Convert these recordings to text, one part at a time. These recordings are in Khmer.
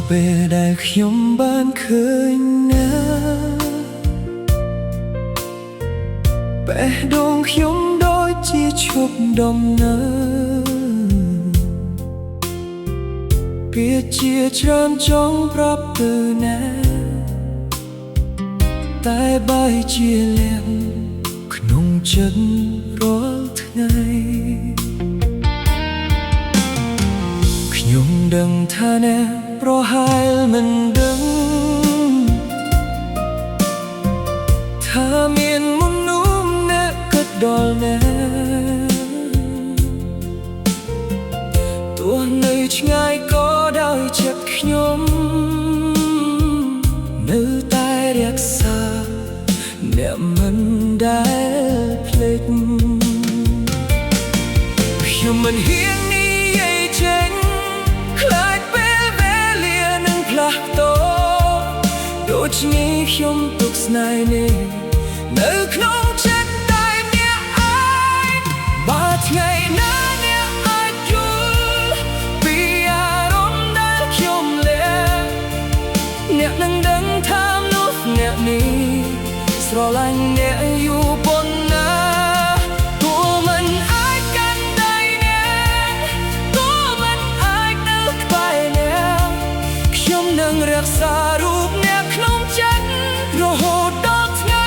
ពេលដែលខ្ញុំបានឃើញណាបេះដូងខ្ញុំដូចជាឈប់ដំណើរពាក្យជាច្រើនចង់ប្រាប់ទៅណាតែបែរជាលៀងក្នុងចិត្តរាល់ថ្ងៃខ្ញុំដឹងថាអ្នកប្រហែលមិនដឹងថាមានមនុស្សអ្នកគិតដល់អ្នកទោះនៅឆ្ងាយក៏ដោយចិត្តខ្ញុំនៅតែរក្សាអ្នកមិនដែលភ្លេចខ្ញុំមិនហ៊ាននិយាយចេញខ្លាចពេលវេលានឹងផ្លាស់ប្ដូរដូចនេះខ្ញុំទុកស្នេហ៍នេះនៅក្នុងចិត្តតែអ្នកអាចបើថ្ងៃណាអ្នកអាចយល់ពីអារម្មណ៍ដែលខ្ញុំលែអ្នកនឹងដឹងថាមនុស្សអ្នកនេះស្រឡាញ់អ្នកយូរប៉ុណ្ណាទោះមិនអាចកាន់ដៃអ្នកទោះមិនអាចនៅក្បែរអ្នកខ្ញុំនឹងរក្សារូបអ្នកក្នុងចិត្តរហូតដល់ថ្ងៃ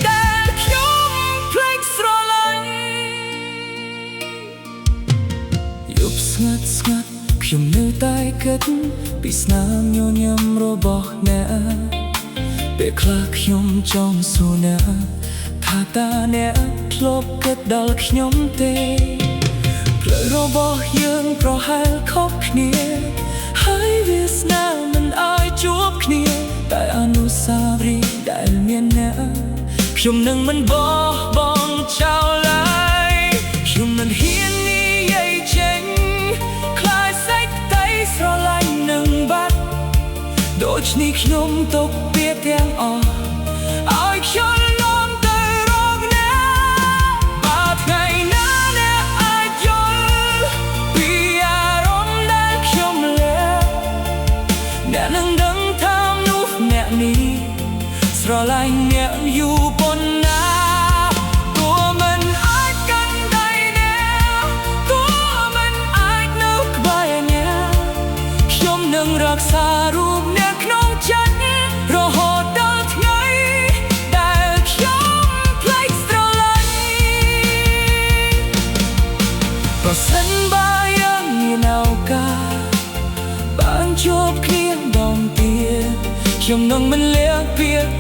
ដែលខ្ញុំភ្លេចស្រឡាញ់យប់ស្ងាត់ស្ងាត់ខ្ញុំនៅតែគិតពីស្នាមញញឹមរបស់អ្នកពេលខ្លះខ្ញុំចង់សួរអ្នកថាតើអ្នកធ្លាប់គិតដល់ខ្ញុំទេផ្លូវរបស់យើងប្រហែលខុសគ្នាហើយវាស្នាមិនឲ្យជួបគ្នាតែអនុស្សាវរីយ៍ដែលមានអ្នកខ្ញុំនឹងមិនបោះបង់ចោលឡើយខ្ញុំមិនហ៊ាននិយាយចេញខ្លាចសេចក្តីស្រឡាញ់នឹងបាត់ដូច្នេះខ្ញុំទុកពាក្យទាំងអស់ឲ្យខ្ញុំលំទៅរកអ្នកបើថ្ងៃណាអ្នកអាចយល់ពីអារម្មណ៍ដែលខ្ញុំលែអ្នកនឹងដឹងថាមនុស្សអ្នកនេះស្រឡាញ់អ្នកយូរប៉ុណ្ណាទោះមិនអាចកាន់ដៃអ្នកទោះមិនអាចនៅក្បែរអ្នកខ្ញុំនឹងរក្សារូបអ្នកក្នុងចិត្តរហូតដល់ថ្ងៃដែលខ្ញុំភ្លេចស្រឡាញ់ប្រសិនបើយើងមានឱកាសបានជួបគ្នាម្ដងទៀតខ្ញុំនឹងមិនលាក់ពាក្យ